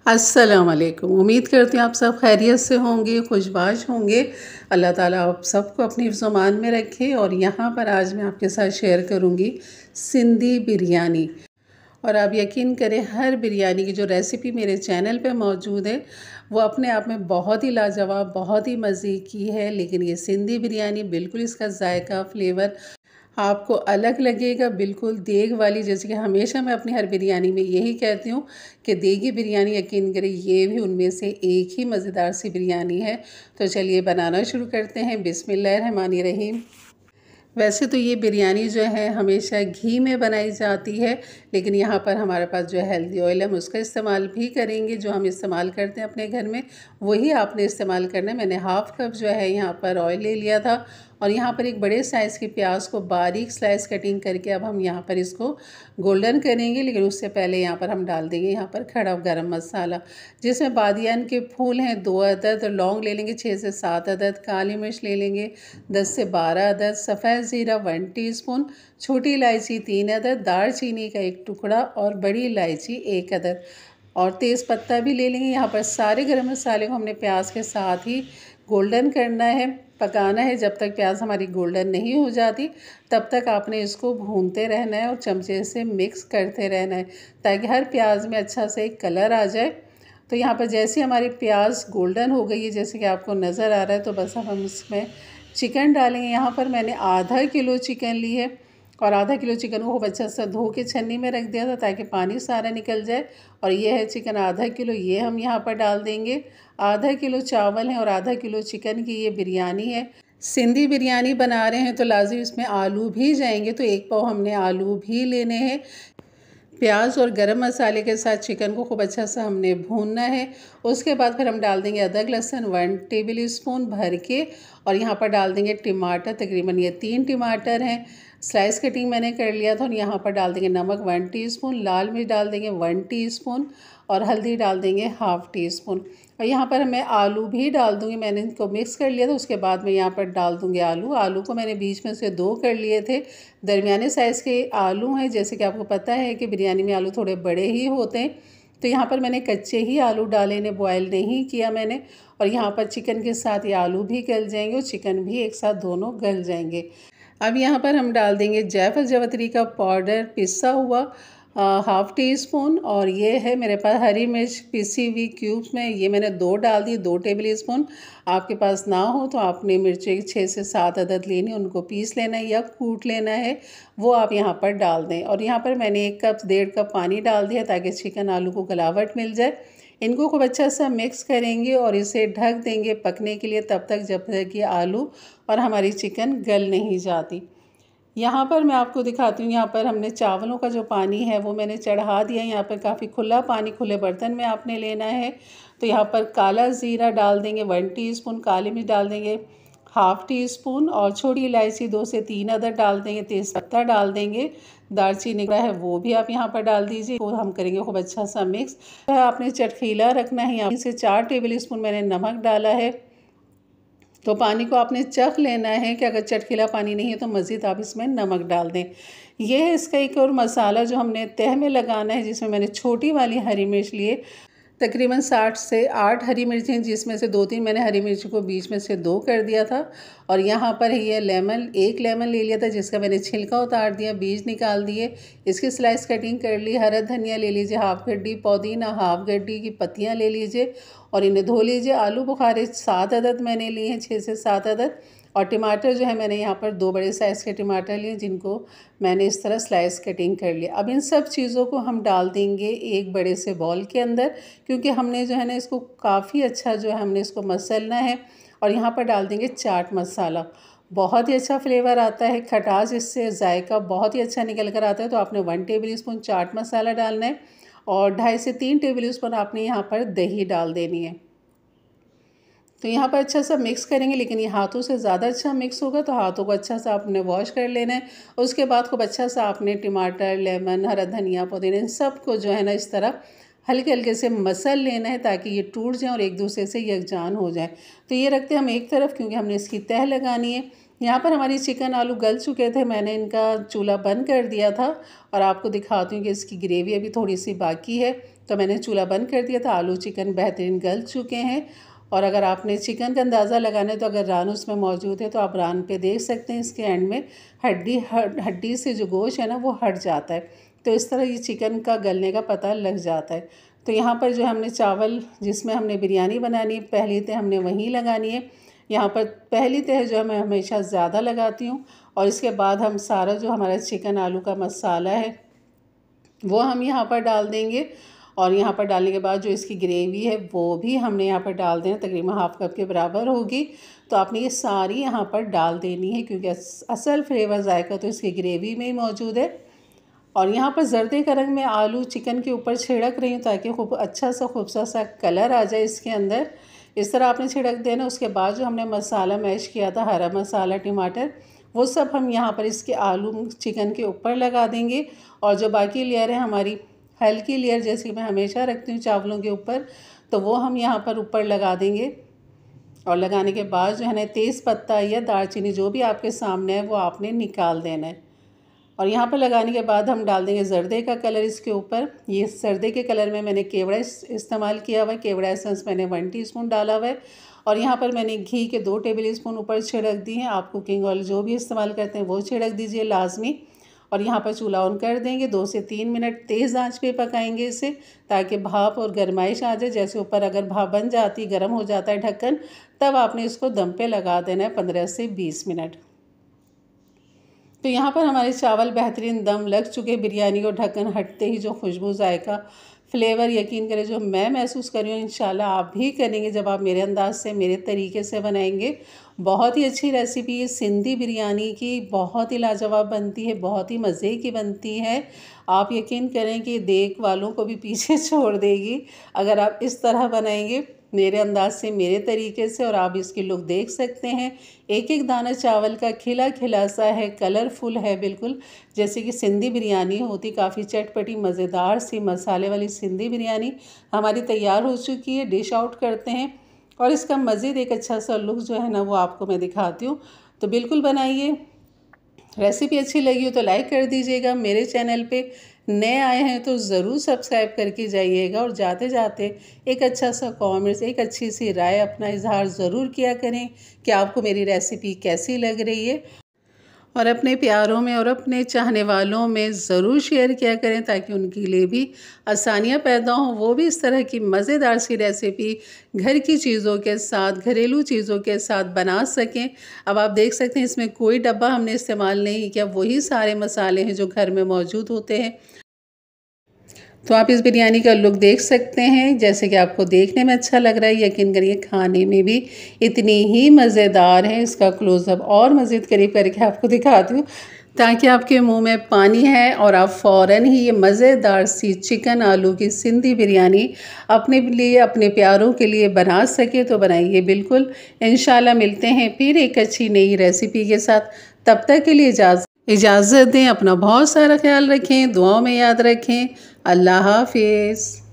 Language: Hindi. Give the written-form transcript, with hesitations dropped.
अस्सलाम वालेकुम। उम्मीद करती हूँ आप सब खैरियत से होंगे, खुशबाश होंगे। अल्लाह ताला आप सबको अपनी हिफ्ज़-ओ-मान में रखे। और यहाँ पर आज मैं आपके साथ शेयर करूँगी सिंधी बिरयानी। और आप यकीन करें, हर बिरयानी की जो रेसिपी मेरे चैनल पे मौजूद है वो अपने आप में बहुत ही लाजवाब, बहुत ही मज़े की है। लेकिन ये सिंधी बिरयानी बिल्कुल, इसका जायका, फ्लेवर आपको अलग लगेगा, बिल्कुल देग वाली। जैसे कि हमेशा मैं अपनी हर बिरयानी में यही कहती हूँ कि देगी बिरयानी, यकीन करें ये भी उनमें से एक ही मज़ेदार सी बिरयानी है। तो चलिए बनाना शुरू करते हैं। बिस्मिल्लाहिर्रहमानिर्रहीम। वैसे तो ये बिरयानी जो है हमेशा घी में बनाई जाती है, लेकिन यहाँ पर हमारे पास जो हेल्दी ऑयल है हम उसका इस्तेमाल भी करेंगे। जो हम इस्तेमाल करते हैं अपने घर में वही आपने इस्तेमाल करना है। मैंने हाफ़ कप जो है यहाँ पर ऑयल ले लिया था। और यहाँ पर एक बड़े साइज़ के प्याज को बारीक स्लाइस कटिंग करके अब हम यहाँ पर इसको गोल्डन करेंगे। लेकिन उससे पहले यहाँ पर हम डाल देंगे यहाँ पर खड़ा गरम मसाला, जिसमें बादियान के फूल हैं 2 अदद, लौंग ले लेंगे 6 से 7 अदद, काली मिर्च ले लेंगे 10 से 12 अदद, सफ़ेद ज़ीरा 1 टीस्पून, छोटी इलायची 3 अदद, दालचीनी का 1 टुकड़ा और बड़ी इलायची 1 अदद, और तेज़ पत्ता भी ले लेंगे। यहाँ पर सारे गरम मसाले को हमने प्याज के साथ ही गोल्डन करना है, पकाना है। जब तक प्याज हमारी गोल्डन नहीं हो जाती तब तक आपने इसको भूनते रहना है और चमचे से मिक्स करते रहना है, ताकि हर प्याज में अच्छा से एक कलर आ जाए। तो यहाँ पर जैसे हमारी प्याज गोल्डन हो गई है, जैसे कि आपको नज़र आ रहा है, तो बस अब हम इसमें चिकन डालेंगे। यहाँ पर मैंने आधा किलो चिकन ली है और आधा किलो चिकन को खूब अच्छा सा धो के छन्नी में रख दिया था ताकि पानी सारा निकल जाए। और ये है चिकन आधा किलो, ये हम यहाँ पर डाल देंगे। आधा किलो चावल है और आधा किलो चिकन की ये बिरयानी है। सिंधी बिरयानी बना रहे हैं तो लाज़िम इसमें आलू भी जाएंगे, तो 1 पाव हमने आलू भी लेने हैं। प्याज और गरम मसाले के साथ चिकन को खूब अच्छा सा हमने भूनना है। उसके बाद फिर हम डाल देंगे अदरक लहसुन 1 टेबल स्पून भर के। और यहाँ पर डाल देंगे टमाटर, तकरीबन ये 3 टमाटर हैं, स्लाइस कटिंग मैंने कर लिया था। और यहाँ पर डाल देंगे नमक 1 टीस्पून, लाल मिर्च डाल देंगे 1 टीस्पून और हल्दी डाल देंगे ½ टीस्पून। और यहाँ पर मैं आलू भी डाल दूँगी, मैंने इनको मिक्स कर लिया था। उसके बाद मैं यहाँ पर डाल दूँगी आलू को मैंने बीच में से 2 कर लिए थे। दरमियाने साइज़ के आलू हैं, जैसे कि आपको पता है कि बिरयानी में आलू थोड़े बड़े ही होते हैं। तो यहाँ पर मैंने कच्चे ही आलू डाले, ने बॉयल नहीं किया मैंने। और यहाँ पर चिकन के साथ ये आलू भी गल जाएंगे और चिकन भी एक साथ दोनों गल जाएंगे। अब यहाँ पर हम डाल देंगे जायफल जावित्री का पाउडर पिसा हुआ ½ टीस्पून। और ये है मेरे पास हरी मिर्च पिसी हुई क्यूब्स में, ये मैंने 2 डाल दी, 2 टेबल स्पून। आपके पास ना हो तो आपने मिर्ची 6 से 7 अदद लेनी, उनको पीस लेना है या कूट लेना है, वो आप यहाँ पर डाल दें। और यहाँ पर मैंने 1 कप 1.5 कप पानी डाल दिया ताकि चिकन आलू को गलावट मिल जाए। इनको खूब अच्छा सा मिक्स करेंगे और इसे ढक देंगे पकने के लिए तब तक जब तक कि आलू और हमारी चिकन गल नहीं जाती। यहाँ पर मैं आपको दिखाती हूँ, यहाँ पर हमने चावलों का जो पानी है वो मैंने चढ़ा दिया। यहाँ पर काफ़ी खुला पानी खुले बर्तन में आपने लेना है। तो यहाँ पर काला ज़ीरा डाल देंगे 1 टीस्पून, काली मिर्च डाल देंगे ½ टीस्पून और छोटी इलायची 2 से 3 अदद डाल देंगे, तेज़पत्ता डाल देंगे, दालचीनी का है वो भी आप यहाँ पर डाल दीजिए। वो हम करेंगे खूब अच्छा सा मिक्स। आपने चटखीला रखना है, यहाँ से 4 टेबल स्पून मैंने नमक डाला है। तो पानी को आपने चख लेना है कि अगर चटकीला पानी नहीं है तो मज़ीद आप इसमें नमक डाल दें। यह है इसका एक और मसाला जो हमने तह में लगाना है, जिसमें मैंने छोटी वाली हरी मिर्च लिए, तकरीबन 7 से 8 हरी मिर्चें, जिसमें से 2-3 मैंने हरी मिर्च को बीच में से 2 कर दिया था। और यहाँ पर ये लेमन, 1 लेमन ले लिया था जिसका मैंने छिलका उतार दिया, बीज निकाल दिए, इसकी स्लाइस कटिंग कर ली। हरा धनिया ले लीजिए ½ गड्डी, पुदीना ½ गड्डी की पत्तियाँ ले लीजिए और इन्हें धो लीजिए। आलू बुखारे 7 अदद मैंने लिए हैं, 6 से 7 अदद। और टमाटर जो है मैंने यहाँ पर 2 बड़े साइज़ के टमाटर लिए, जिनको मैंने इस तरह स्लाइस कटिंग कर लिया। अब इन सब चीज़ों को हम डाल देंगे एक बड़े से बॉल के अंदर, क्योंकि हमने जो है ना इसको काफ़ी अच्छा जो है हमने इसको मसलना है। और यहाँ पर डाल देंगे चाट मसाला, बहुत ही अच्छा फ्लेवर आता है, खटास इससे जायका बहुत ही अच्छा निकल कर आता है। तो आपने 1 टेबल स्पून चाट मसाला डालना है और 2.5 से 3 टेबल स्पून आपने यहाँ पर दही डाल देनी है। तो यहाँ पर अच्छा सा मिक्स करेंगे, लेकिन ये हाथों से ज़्यादा अच्छा मिक्स होगा, तो हाथों को अच्छा सा आपने वॉश कर लेना है। उसके बाद खूब अच्छा सा आपने टमाटर, लेमन, हरा धनिया, पुदीना, इन सब को जो है ना इस तरह हल्के हल्के से मसल लेना है ताकि ये टूट जाए और एक दूसरे से यकजान हो जाए। तो ये रखते हैं हम एक तरफ, क्योंकि हमने इसकी तह लगानी है। यहाँ पर हमारी चिकन आलू गल चुके थे, मैंने इनका चूल्हा बंद कर दिया था और आपको दिखाती हूँ कि इसकी ग्रेवी अभी थोड़ी सी बाकी है। तो मैंने चूल्हा बंद कर दिया था, आलू चिकन बेहतरीन गल चुके हैं। और अगर आपने चिकन का अंदाज़ा लगाना है तो अगर रान उसमें मौजूद है तो आप रान पे देख सकते हैं, इसके एंड में हड्डी से जो गोश्त है ना वो हट जाता है। तो इस तरह ये चिकन का गलने का पता लग जाता है। तो यहाँ पर जो हमने चावल जिसमें हमने बिरयानी बनानी है, पहली तह हमने वहीं लगानी है। यहाँ पर पहली तह जो है मैं हमेशा ज़्यादा लगाती हूँ और इसके बाद हम सारा जो हमारा चिकन आलू का मसाला है वो हम यहाँ पर डाल देंगे। और यहाँ पर डालने के बाद जो इसकी ग्रेवी है वो भी हमने यहाँ पर डाल देना, तकरीबन हाफ़ कप के बराबर होगी। तो आपने ये सारी यहाँ पर डाल देनी है क्योंकि असल फ्लेवर जायका तो इसकी ग्रेवी में ही मौजूद है। और यहाँ पर जर्दे का रंग मैं आलू चिकन के ऊपर छिड़क रही हूँ ताकि खूब अच्छा सा खूबसूरत सा कलर आ जाए इसके अंदर। इस तरह आपने छिड़क देना। उसके बाद जो हमने मसाला मैश किया था, हरा मसाला, टमाटर, वो सब हम यहाँ पर इसके आलू चिकन के ऊपर लगा देंगे। और जो बाकी लेयर है हमारी हल्की लेयर जैसी मैं हमेशा रखती हूँ चावलों के ऊपर, तो वो हम यहाँ पर ऊपर लगा देंगे। और लगाने के बाद जो है ना तेज़ पत्ता या दालचीनी जो भी आपके सामने है वो आपने निकाल देना है। और यहाँ पर लगाने के बाद हम डाल देंगे जर्दे का कलर इसके ऊपर। ये जर्दे के कलर में मैंने केवड़ा इस्तेमाल किया हुआ है, केवड़ा एसेंस मैंने 1 टीस्पून डाला हुआ है। और यहाँ पर मैंने घी के 2 टेबल स्पून ऊपर छिड़क दी हैं। आप कुकिंग ऑयल जो भी इस्तेमाल करते हैं वो छिड़क दीजिए लाजमी। और यहाँ पर चूल्हा ऑन कर देंगे, 2 से 3 मिनट तेज़ आंच पे पकाएंगे इसे ताकि भाप और गर्माइश आ जाए। जैसे ऊपर अगर भाप बन जाती, गर्म हो जाता है ढक्कन, तब आपने इसको दम पे लगा देना है 15 से 20 मिनट। तो यहाँ पर हमारे चावल बेहतरीन दम लग चुके। बिरयानी को ढक्कन हटते ही जो खुशबू जायका फ्लेवर यकीन करें जो मैं महसूस कर रही हूँ इंशाल्लाह आप भी करेंगे जब आप मेरे अंदाज से मेरे तरीके से बनाएंगे। बहुत ही अच्छी रेसिपी है सिंधी बिरयानी की, बहुत ही लाजवाब बनती है, बहुत ही मज़े की बनती है। आप यकीन करें कि देख वालों को भी पीछे छोड़ देगी अगर आप इस तरह बनाएंगे मेरे अंदाज से, मेरे तरीके से। और आप इसकी लुक देख सकते हैं, एक एक दाना चावल का खिला खिला सा है, कलरफुल है, बिल्कुल जैसे कि सिंधी बिरयानी होती। काफ़ी चटपटी मज़ेदार सी मसाले वाली सिंधी बिरयानी हमारी तैयार हो चुकी है। डिश आउट करते हैं और इसका मज़ीद एक अच्छा सा लुक जो है ना वो आपको मैं दिखाती हूँ। तो बिल्कुल बनाइए। रेसिपी अच्छी लगी हो तो लाइक कर दीजिएगा। मेरे चैनल पे नए आए हैं तो ज़रूर सब्सक्राइब करके जाइएगा। और जाते जाते एक अच्छा सा कमेंट्स, एक अच्छी सी राय अपना इजहार ज़रूर किया करें कि आपको मेरी रेसिपी कैसी लग रही है। और अपने प्यारों में और अपने चाहने वालों में ज़रूर शेयर किया करें ताकि उनके लिए भी आसानियाँ पैदा हों, वो भी इस तरह की मज़ेदार सी रेसिपी घर की चीज़ों के साथ, घरेलू चीज़ों के साथ बना सकें। अब आप देख सकते हैं इसमें कोई डब्बा हमने इस्तेमाल नहीं किया, वही सारे मसाले हैं जो घर में मौजूद होते हैं। तो आप इस बिरयानी का लुक देख सकते हैं, जैसे कि आपको देखने में अच्छा लग रहा है, यकीन करिए खाने में भी इतनी ही मज़ेदार है। इसका क्लोज़अप और मज़ीद करीब करके आपको दिखाती हूँ ताकि आपके मुंह में पानी है और आप फ़ौरन ही ये मज़ेदार सी चिकन आलू की सिंधी बिरयानी अपने लिए, अपने प्यारों के लिए बना सके तो बनाइए बिल्कुल। इंशाल्लाह मिलते हैं फिर एक अच्छी नई रेसिपी के साथ। तब तक के लिए इजाज़त दें। अपना बहुत सारा ख्याल रखें, दुआओं में याद रखें। अल्लाह हाफिज़।